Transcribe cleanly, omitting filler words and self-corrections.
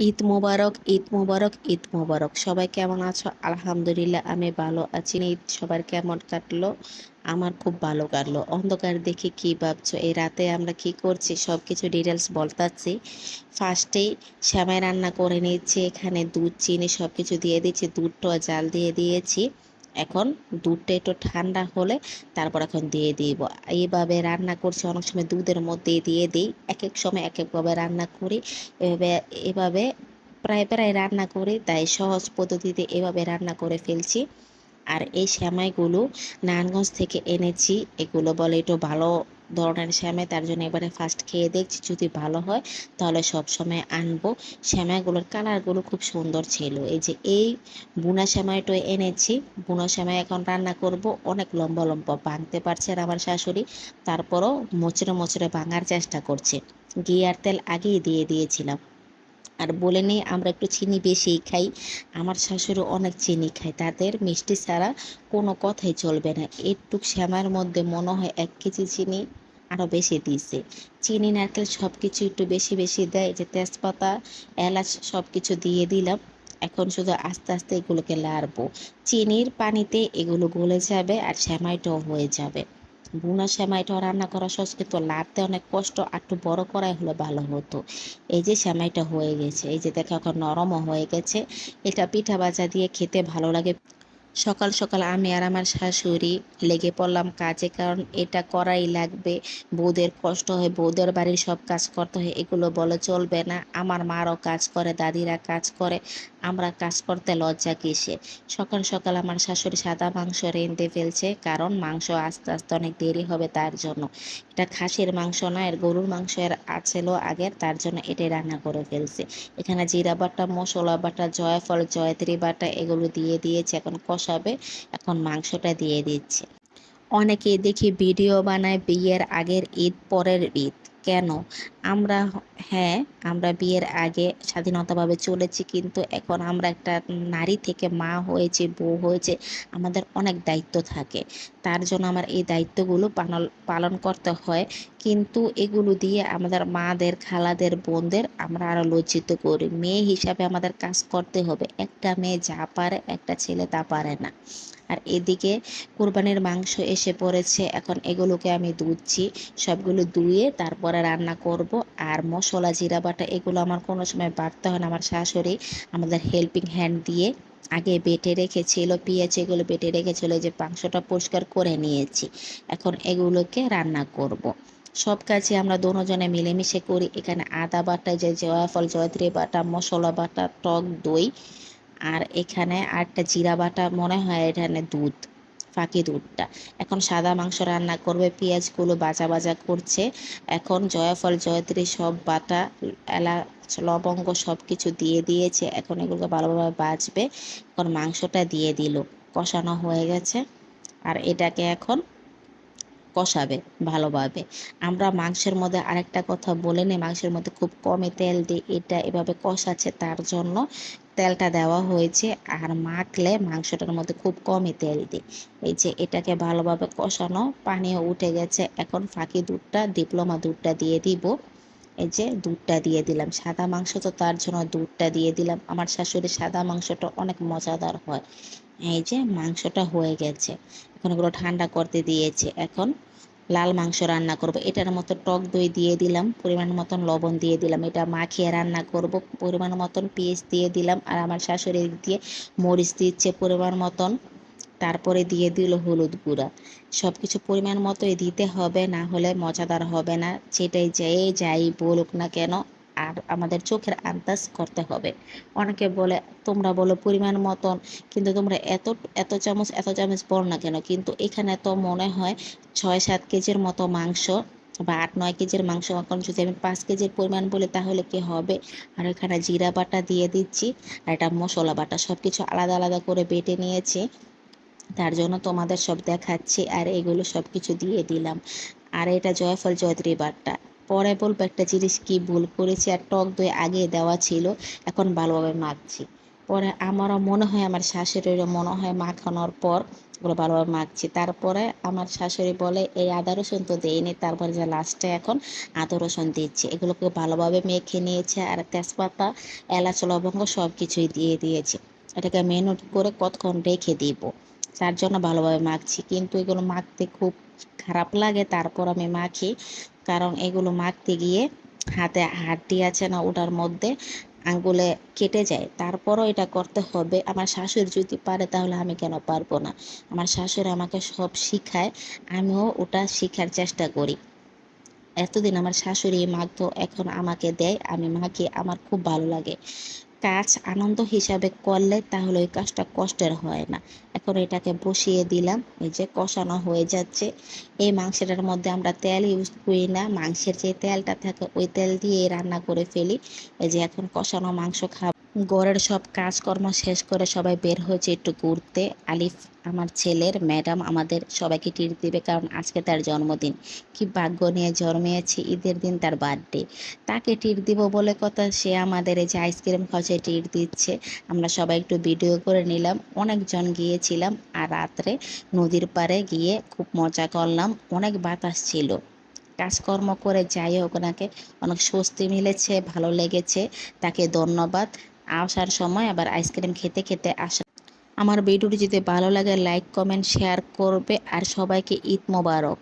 ঈদ মোবারক, ঈদ মোবারক, ঈদ মোবারক। সবাই কেমন আছো? আলহামদুলিল্লাহ আমি ভালো আছি। ঈদ সবার কেমন কাটলো? আমার খুব ভালো কাটলো। অন্ধকার দেখে কি ভাবছো? এই রাতে আমরা কি করছি সবকিছু ডিটেলস বলতাছি। ফার্স্টেই সেমাই রান্না করে নিচ্ছি। এখানে দুধ, চিনি সবকিছু দিয়ে দিচ্ছি। দুধটা জাল দিয়ে দিয়েছি। এখন দুধটা একটু ঠান্ডা হলে তারপর এখন দিয়ে দিব। এইভাবে রান্না করছি, অনেক সময় দুধের মধ্যে দিয়ে দিই, এক এক সময় এক একভাবে রান্না করি। এভাবে এভাবে প্রায় প্রায় রান্না করি, তাই সহজ পদ্ধতিতে এভাবে রান্না করে ফেলছি। আর এই সেমাইগুলো নারায়ণগঞ্জ থেকে এনেছি। এগুলো বলে একটু ভালো ধরনের সেমাই, তার জন্য এবারে ফার্স্ট খেয়ে দেখছি, যদি ভালো হয় তাহলে সব সময় আনবো। সেমাইগুলোর কালারগুলো খুব সুন্দর ছিল। এই যে এই বুনা সেমাইটা এনেছি। বুনা সেমাই এখন রান্না করব। অনেক লম্বা লম্বা ভাঙতে পারছে না আমার শাশুড়ি, তারপরও মোচড়ে মোচড়ে ভাঙার চেষ্টা করছে। ঘি আর তেল আগেই দিয়ে দিয়েছিলাম। আর বলে নেই, আমরা একটু চিনি বেশিই খাই। আমার শাশুড়ি অনেক চিনি খায়, তাদের মিষ্টি ছাড়া কোনো কথাই চলবে না। একটুক শ্যামার মধ্যে মনে হয় 1 কেজি চিনি আরও বেশি দিয়েছে। চিনি নারকেল সব কিছু একটু বেশি বেশি দেয়, যে তেজপাতা, এলাচ সব কিছু দিয়ে দিলাম। এখন শুধু আস্তে আস্তে এগুলোকে লাড়বো। চিনির পানিতে এগুলো গলে যাবে আর শ্যামাইটাও হয়ে যাবে। বুনা সেমাইটাও রান্না করা সহজ, কিন্তু লাড়তে অনেক কষ্ট। আর একটু বড় করাই হলে ভালো হতো। এই যে সেমাইটা হয়ে গেছে, এই যে দেখো এখন নরমও হয়ে গেছে। এটা পিঠা ভাজা দিয়ে খেতে ভালো লাগে। সকাল সকাল আমি আর আমার শাশুড়ি লেগে পড়লাম কাজে, কারণ এটা করাই লাগবে। বউদের কষ্ট হয়, বউদের বাড়ির সব কাজ করতে হয়, এগুলো বলে চলবে না। আমার মারও কাজ করে, দাদিরা কাজ করে, আমরা কাজ করতে লজ্জা কিসে। সকাল সকাল আমার শাশুড়ি সাদা মাংস রেঁধে ফেলছে, কারণ মাংস আস্তে আস্তে অনেক দেরি হবে তার জন্য। এটা খাসির মাংস না, এর গরুর মাংস এর আছিল আগের, তার জন্য এটাই রান্না করে ফেলছে। এখানে জিরা বাটা, মশলা বাটা, জয়ফল, জয়ত্রী বাটা এগুলো দিয়ে দিয়েছে। এখন কষাবে। এখন মাংসটা দিয়ে দিচ্ছে। অনেকেই দেখি ভিডিও বানায় বিয়ের আগের ঈদ, পরের ঈদ। কেন? আমরা, হ্যাঁ, আমরা বিয়ের আগে স্বাধীনতাভাবে চলেছি, কিন্তু এখন আমরা একটা নারী থেকে মা হয়েছে, বউ হয়েছে, আমাদের অনেক দায়িত্ব থাকে। তার জন্য আমার এই দায়িত্বগুলো পালন করতে হয়। কিন্তু এগুলো দিয়ে আমাদের মাদের, খালাদের, বোনদের আমরা আরো লজ্জিত করি। মেয়ে হিসাবে আমাদের কাজ করতে হবে। একটা মেয়ে যা পারে, একটা ছেলে তা পারে না। আর এদিকে কোরবানির মাংস এসে পড়েছে। এখন এগুলোকে আমি ধুচ্ছি। সবগুলো ধুয়ে তারপরে রান্না করব। আর মশলা, জিরা বাটা এগুলো আমার কোনো সময় বাটতে হয় না, আমার শাশুড়ি আমাদের হেল্পিং হ্যান্ড দিয়ে আগে বেটে রেখেছিল। পেঁয়াজ এগুলো বেটে রেখেছিল, যে মাংসটা পরিষ্কার করে নিয়েছি। এখন এগুলোকে রান্না করব। সব কাজে আমরা দুজনে মিলেমিশে করি। এখানে আদা বাটা, যে জয়ফল, জয়ত্রী বাটা, মশলা বাটা, টক দই, আর এখানে আরেকটা জিরা বাটা, মনে হয় এখানে দুধ, ফাঁকি দুধটা। এখন সাদা মাংস রান্না করবে, পেঁয়াজগুলো ভাজা ভাজা করছে। এখন জয়ফল, জয়ত্রী সব বাটা, এলাচ, লবঙ্গ সব কিছু দিয়ে দিয়েছে। এখন এগুলোকে ভালোভাবে ভাজবে। এখন মাংসটা দিয়ে দিল। কষানো হয়ে গেছে। আর এটাকে এখন কষাবে ভালোভাবে। আমরা মাংসের মধ্যে আরেকটা কথা বলে নিই, মাংসের মধ্যে খুব কমই তেল দিই। এটা এভাবে কষাচ্ছে তার জন্য তেলটা দেওয়া হয়েছে। আর মাখলে মাংসটার মধ্যে খুব কমই তেল দিই। এই যে এটাকে ভালোভাবে কষানো, পানিও উঠে গেছে। এখন ফাঁকি দুধটা, ডিপ্লোমা দুধটা দিয়ে দিব। এই যে দুধটা দিয়ে দিলাম। সাদা মাংস তো, তার জন্য দুধটা দিয়ে দিলাম। আমার শাশুড়ির সাদা মাংসটা অনেক মজাদার হয়। এই যে মাংসটা হয়ে গেছে। এখন এগুলো ঠান্ডা করতে দিয়েছে। এখন লাল মাংস রান্না করব। এটার মতো টক দই দিয়ে দিলাম, পরিমাণ মতন লবণ দিয়ে দিলাম। এটা মাখিয়ে রান্না করব। পরিমাণ মতন পেঁয়াজ দিয়ে দিলাম। আর আমার শাশুড়ি দিয়ে মরিচ দিচ্ছে পরিমাণ মতন। তারপরে দিয়ে দিল হলুদ গুঁড়া। সব কিছু পরিমাণ মতোই দিতে হবে, না হলে মজাদার হবে না। সেটাই যাই বলুক না কেন, আর আমাদের চোখের আন্দাজ করতে হবে। অনেকে বলে, তোমরা বলো পরিমাণ মতন, কিন্তু তোমরা এত এত চামচ এত চামচ বল না কেন? কিন্তু এখানে তো মনে হয় 6-7 কেজির মতো মাংস, বা 8-9 কেজির মাংস। এখন যদি আমি 5 কেজির পরিমাণ বলি তাহলে কি হবে? আর এখানে জিরা বাটা দিয়ে দিচ্ছি। আর এটা মশলা বাটা, সব কিছু আলাদা আলাদা করে বেটে নিয়েছি, তার জন্য তোমাদের সব দেখাচ্ছি। আর এগুলো সব কিছু দিয়ে দিলাম। আর এটা জয়ফল, জয়ত্রী বাটা। পরে বলবো একটা জিনিস কি ভুল করেছি, আর টক দই আগে দেওয়া ছিল। এখন ভালোভাবে মাখছি। পরে আমারও মনে হয় আমার শাশুড়িরও মনে হয় মাখানোর পর ওগুলো ভালোভাবে মাখছি। তারপরে আমার শাশুড়ি বলে এই আদা রসুন তো দেয়নি, তারপরে যে লাস্টে এখন আদা রসুন দিচ্ছি। এগুলোকে ভালোভাবে মেখে নিয়েছে আর তেজপাতা, এলাচ, লবঙ্গ সব কিছুই দিয়ে দিয়েছি। এটাকে মেরিনেট করে কতক্ষণ রেখে দিব, তার জন্য ভালোভাবে মাখছি। কিন্তু এগুলো মাখতে খুব খারাপ লাগে, তারপর আমি মাখি। কারণ এগুলো মাখতে গিয়ে হাতে হাড্ডি আছে না, ওটার মধ্যে আঙ্গুলে কেটে যায়। তারপরও এটা করতে হবে। আমার শাশুড়ি যদি পারে তাহলে আমি কেন পারবো না? আমার শাশুড়ি আমাকে সব শিখায়, আমিও ওটা শিখার চেষ্টা করি। এতদিন আমার শাশুড়ি মাখতো, এখন আমাকে দেয়, আমি মাখি, আমার খুব ভালো লাগে। কাজ আনন্দ হিসাবে করলে তাহলে ওই কাজটা কষ্টের হয় না। এখন এটাকে বসিয়ে দিলাম, এই যে কষানো হয়ে যাচ্ছে। এই মাংসটার মধ্যে আমরা তেল ইউজ করি না, মাংসের যে তেলটা থাকে ওই তেল দিয়ে রান্না করে ফেলি। এই যে এখন কষানো মাংস খাবো। ঘরের সব কাজকর্ম শেষ করে সবাই বের হয়েছে একটু ঘুরতে। আলিফ আমার ছেলের ম্যাডাম আমাদের সবাইকে ট্রিট দিবে, কারণ আজকে তার জন্মদিন। কি ভাগ্য নিয়ে জন্মেছে, ঈদের দিন তার বার্থডে, তাকে ট্রিট দিব বলে কথা, সে আমাদের এই যে আইসক্রিম খাওয়াচ্ছে ট্রিট দিচ্ছে। আমরা সবাই একটু ভিডিও করে নিলাম, অনেকজন গিয়েছিলাম। আর রাত্রে নদীর পাড়ে গিয়ে খুব মজা করলাম, অনেক বাতাস ছিল। কাজকর্ম করে যাই হোক ওনাকে অনেক স্বস্তি মিলেছে, ভালো লেগেছে, তাকে ধন্যবাদ। আসার সময় আবার আইসক্রিম খেতে খেতে আসা। আমার ভিডিওটি যদি ভালো লাগে লাইক কমেন্ট শেয়ার করবে, আর সবাইকে ঈদ মোবারক।